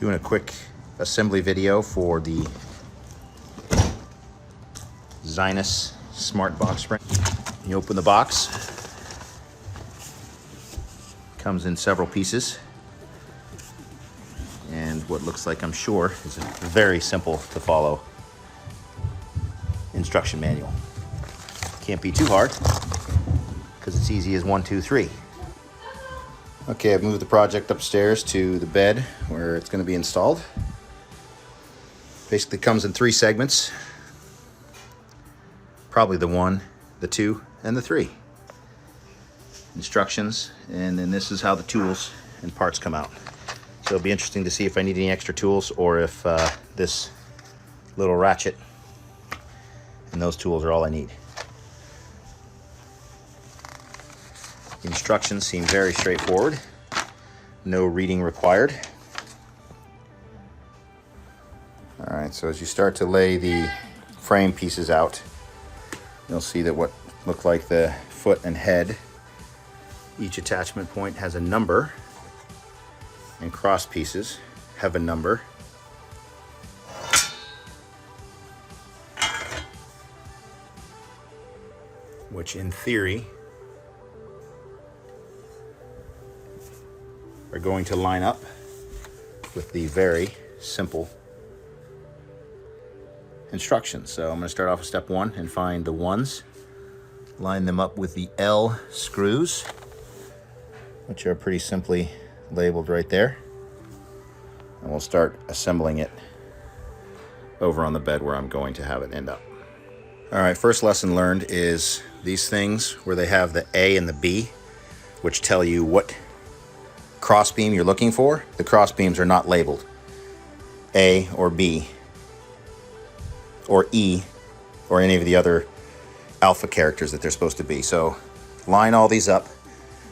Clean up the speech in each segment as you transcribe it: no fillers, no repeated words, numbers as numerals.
Doing a quick assembly video for the ZINUS smart box spring. You open the box, comes in several pieces, and what looks like, I'm sure, is a very simple to follow instruction manual. Can't be too hard because it's easy as 1, 2, 3. Okay, I've moved the project upstairs to the bed where it's going to be installed. Basically comes in 3 segments. Probably the 1, the 2, and the 3. Instructions, and then this is how the tools and parts come out. So it'll be interesting to see if I need any extra tools or if this little ratchet and those tools are all I need. The instructions seem very straightforward. No reading required. All right, so as you start to lay the frame pieces out, you'll see that what look like the foot and head, each attachment point has a number, and cross pieces have a number. Which in theory are going to line up with the very simple instructions. So I'm going to start off with step 1 and find the 1s, line them up with the L screws, which are pretty simply labeled right there, and we'll start assembling it over on the bed where I'm going to have it end up. All right, first lesson learned is these things where they have the A and the B, which tell you what cross beam you're looking for. The cross beams are not labeled A or B or E or any of the other alpha characters that they're supposed to be. So line all these up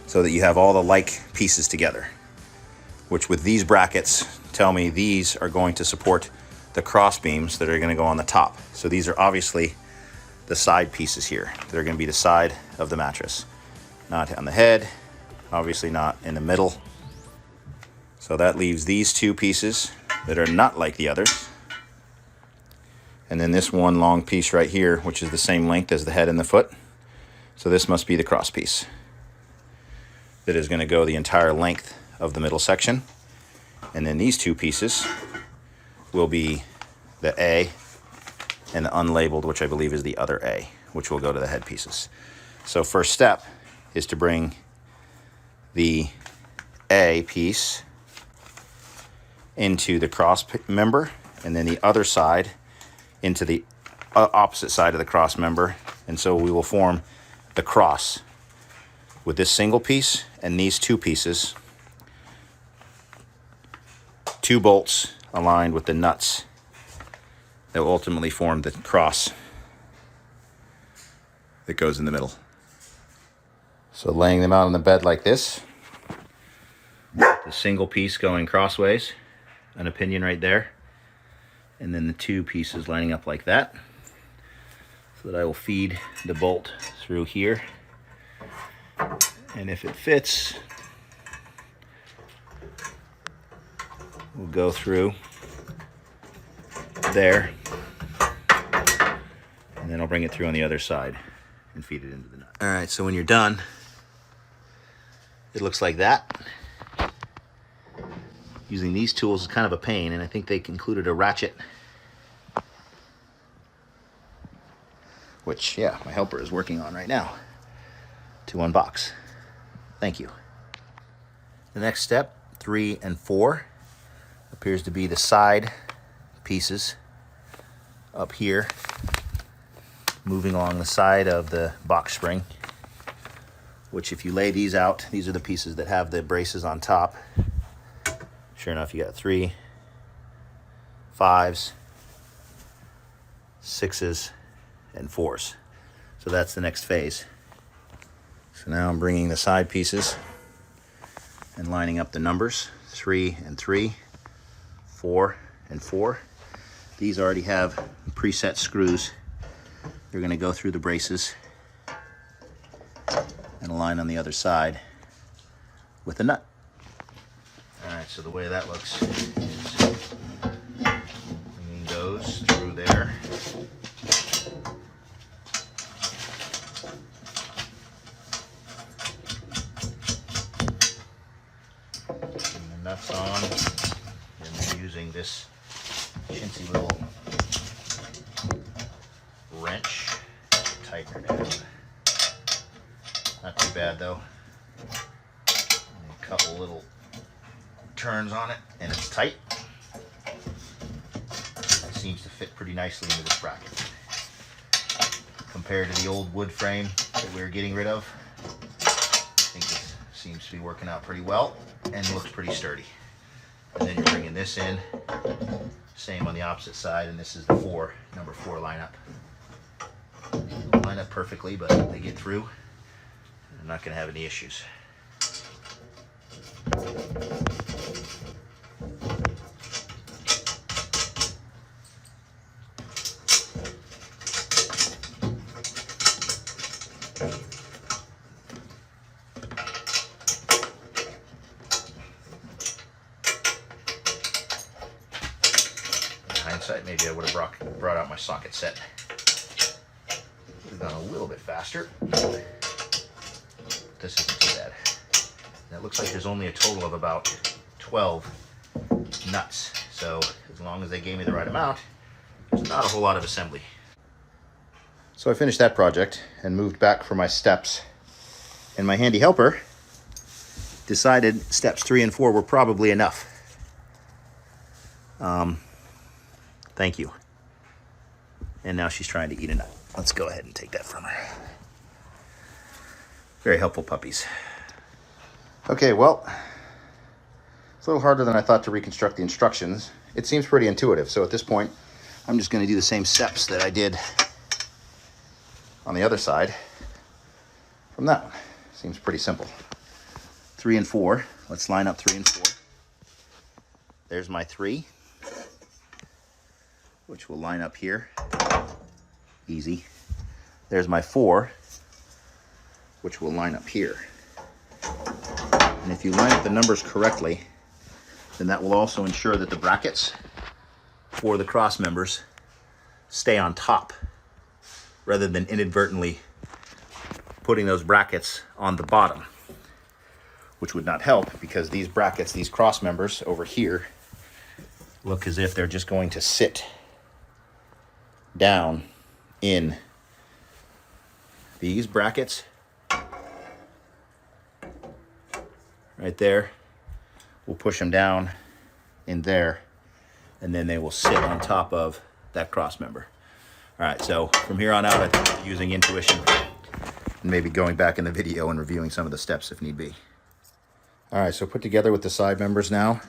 so that you have all the like pieces together, which with these brackets tell me these are going to support the cross beams that are going to go on the top. So these are obviously the side pieces here. They're going to be the side of the mattress, not on the head, obviously not in the middle. So that leaves these 2 pieces that are not like the others. And then this one long piece right here, which is the same length as the head and the foot. So this must be the cross piece that is going to go the entire length of the middle section. And then these 2 pieces will be the A and the unlabeled, which I believe is the other A, which will go to the head pieces. So first step is to bring the A piece into the cross member, and then the other side into the opposite side of the cross member. And so we will form the cross with this single piece and these 2 pieces, 2 bolts aligned with the nuts that will ultimately form the cross that goes in the middle. So laying them out on the bed like this, the single piece going crossways, an pinion right there, and then the 2 pieces lining up like that, so that I will feed the bolt through here, and if it fits, we'll go through there, and then I'll bring it through on the other side and feed it into the nut. All right, so when you're done, it looks like that. Using these tools is kind of a pain, and I think they included a ratchet, which, yeah, my helper is working on right now to unbox. Thank you. The next step, 3 and 4, appears to be the side pieces up here, moving along the side of the box spring, which if you lay these out, these are the pieces that have the braces on top. Sure enough, you got 3, 5s, 6s, and 4s. So that's the next phase. So now I'm bringing the side pieces and lining up the numbers, 3 and 3, 4 and 4. These already have preset screws. They're going to go through the braces and align on the other side with a nut. All right, so the way that looks is there. And the nuts on. And then using this chintzy little wrench to tighten her down. Not too bad though. And a couple little turns on it and it's tight. It seems to fit pretty nicely into this bracket. Compared to the old wood frame that we were getting rid of, I think this seems to be working out pretty well and looks pretty sturdy. And then you're bringing this in, same on the opposite side, and this is the number 4 lineup. Line up perfectly, but they get through. I'm not going to have any issues. In hindsight, maybe I would have brought out my socket set. Would have gone a little bit faster. This isn't too bad. And it looks like there's only a total of about 12 nuts. So as long as they gave me the right amount, there's not a whole lot of assembly. So I finished that project and moved back for my steps. And my handy helper decided steps 3 and 4 were probably enough. Thank you. And now she's trying to eat a nut. Let's go ahead and take that from her. Very helpful puppies. Okay, well, it's a little harder than I thought to reconstruct the instructions. It seems pretty intuitive, so at this point, I'm just going to do the same steps that I did on the other side from that one. Seems pretty simple. 3 and 4. Let's line up 3 and 4. There's my 3, which will line up here. Easy. There's my 4, which will line up here. And if you line up the numbers correctly, then that will also ensure that the brackets for the cross members stay on top, rather than inadvertently putting those brackets on the bottom, which would not help because these brackets, these cross members over here, look as if they're just going to sit down in these brackets right there. We'll push them down in there, and then they will sit on top of that cross member. All right, so from here on out, I think I'm using intuition and maybe going back in the video and reviewing some of the steps if need be. All right, so put together with the side members now.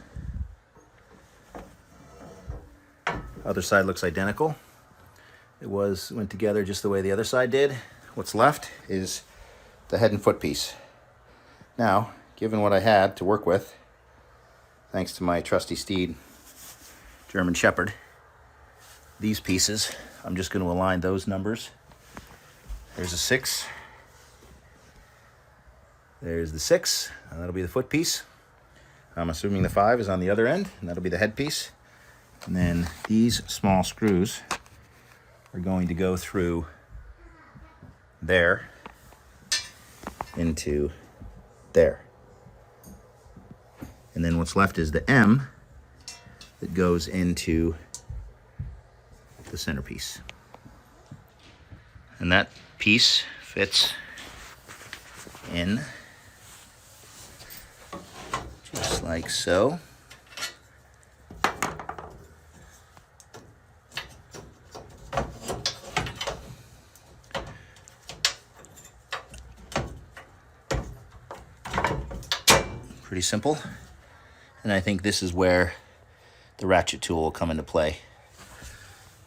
Other side looks identical. It went together just the way the other side did. What's left is the head and foot piece. Now, given what I had to work with, thanks to my trusty steed, German Shepherd, these pieces, I'm just going to align those numbers. There's a 6. There's the 6, and that'll be the foot piece. I'm assuming the 5 is on the other end, and that'll be the head piece. And then these small screws are going to go through there into there. And then what's left is the M that goes into the centerpiece. And that piece fits in just like so. Pretty simple. And I think this is where the ratchet tool will come into play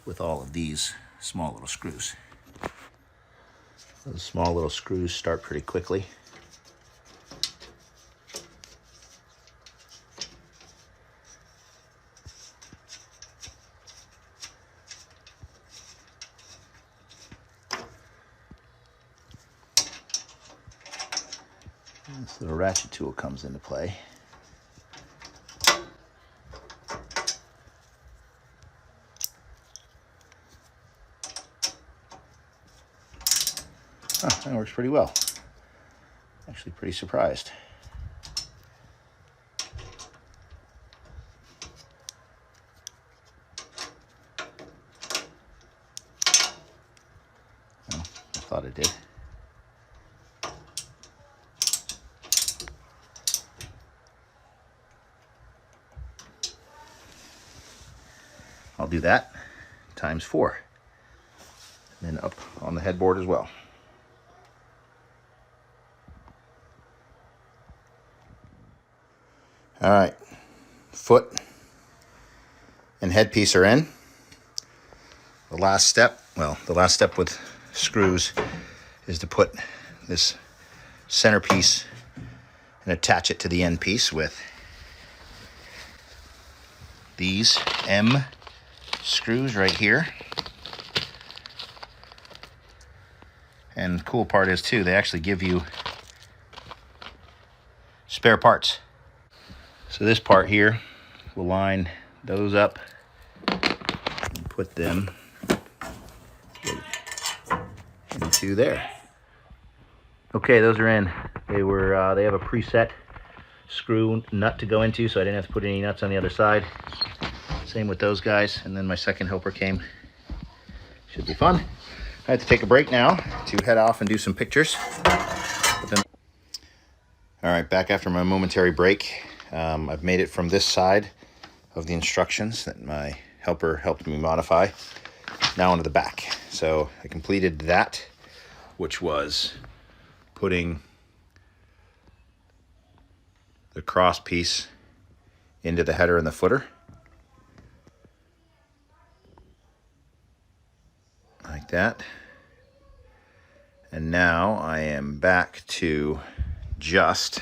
with all of these small little screws. Those small little screws start pretty quickly. This little ratchet tool comes into play. That works pretty well. Actually pretty surprised. Well, I thought it did. I'll do that times 4. And then up on the headboard as well. All right, foot and headpiece are in. The last step with screws is to put this centerpiece and attach it to the end piece with these M screws right here. And the cool part is too, they actually give you spare parts. So this part here, we'll line those up and put them into there. Okay, those are in. They have a preset screw nut to go into, so I didn't have to put any nuts on the other side. Same with those guys. And then my second helper came. Should be fun. I have to take a break now to head off and do some pictures. All right, back after my momentary break. I've made it from this side of the instructions that my helper helped me modify now onto the back. So I completed that, which was putting the cross piece into the header and the footer. Like that. And now I am back to just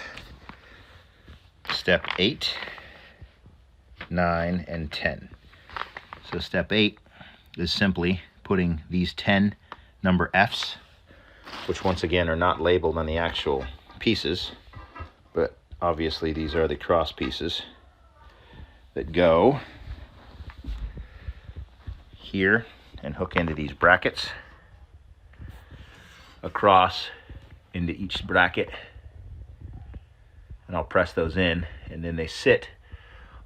step 8, 9, and 10. So step 8 is simply putting these 10 number Fs, which once again are not labeled on the actual pieces, but obviously these are the cross pieces that go here and hook into these brackets, across into each bracket, and I'll press those in, and then they sit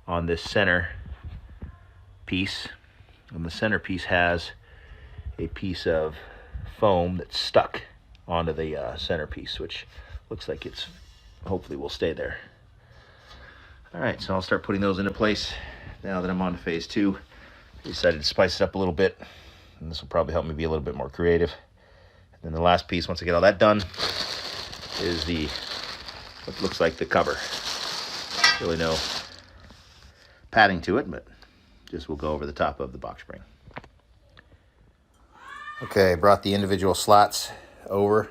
on this center piece, and the center piece has a piece of foam that's stuck onto the centerpiece, which looks like it's hopefully will stay there. All right, so I'll start putting those into place now that I'm on to phase 2. I decided to spice it up a little bit, and this will probably help me be a little bit more creative. And then the last piece, once I get all that done, is what looks like the cover. Really no padding to it, but just will go over the top of the box spring. Okay, I brought the individual slots over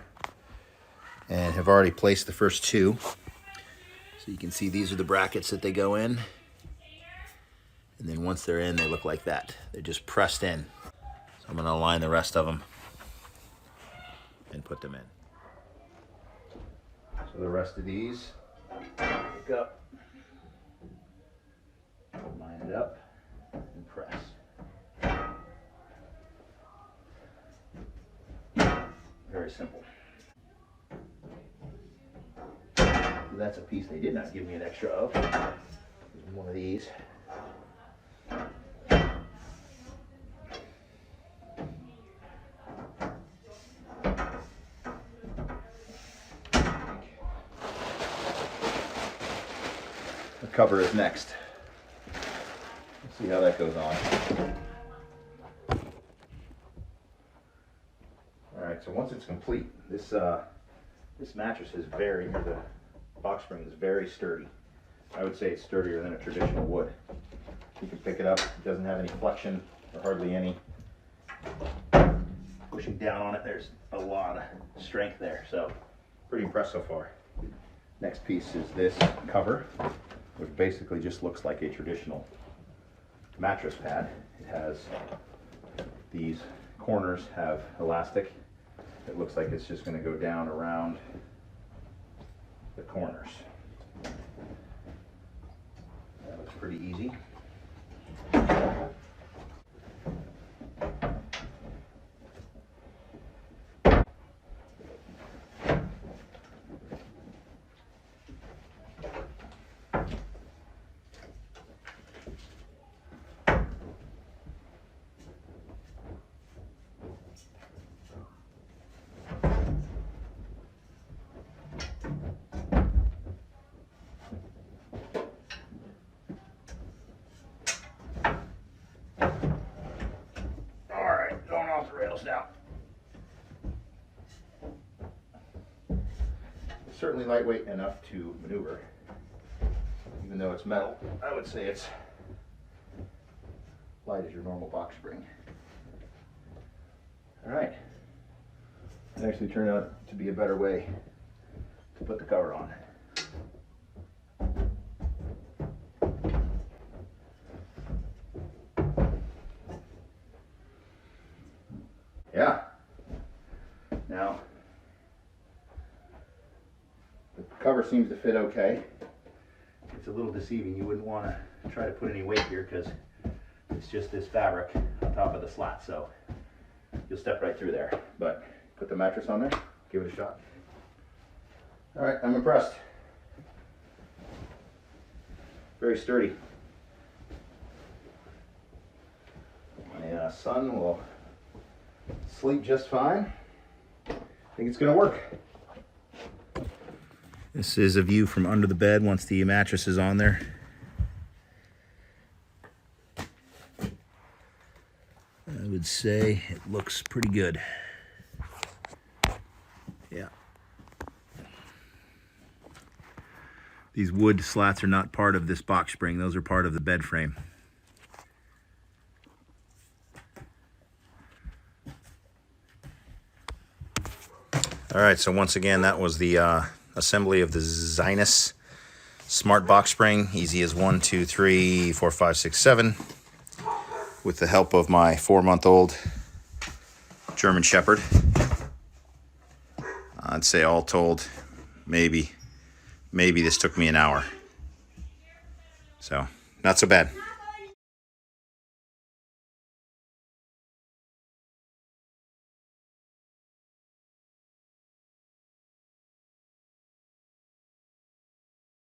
and have already placed the first 2. So you can see these are the brackets that they go in. And then once they're in, they look like that. They're just pressed in. So I'm gonna align the rest of them and put them in. So the rest of these, pick up, line it up, and press. Very simple. That's a piece they did not give me an extra of. There's one of these. The cover is next. Let's see how that goes on. All right, so once it's complete, this mattress is the box spring is very sturdy. I would say it's sturdier than a traditional wood. You can pick it up. It doesn't have any flexion or hardly any. Pushing down on it, there's a lot of strength there. So pretty impressed so far. Next piece is this cover, which basically just looks like a traditional mattress pad. It has these corners have elastic. It looks like it's just going to go down around the corners. That looks pretty easy. certainly lightweight enough to maneuver. Even though it's metal, I would say it's light as your normal box spring. All right. It actually turned out to be a better way to put the cover on. Yeah. Now, the cover seems to fit okay. It's a little deceiving. You wouldn't want to try to put any weight here because it's just this fabric on top of the slat, so you'll step right through there. But put the mattress on there, give it a shot. All right, I'm impressed. Very sturdy. My son will sleep just fine. I think it's gonna work. This is a view from under the bed once the mattress is on there. I would say it looks pretty good. Yeah. These wood slats are not part of this box spring. Those are part of the bed frame. All right, so once again, that was the assembly of the ZINUS smart box spring. Easy as 1, 2, 3, 4, 5, 6, 7. With the help of my 4-month-old German Shepherd. I'd say all told, maybe this took me an hour. So, not so bad.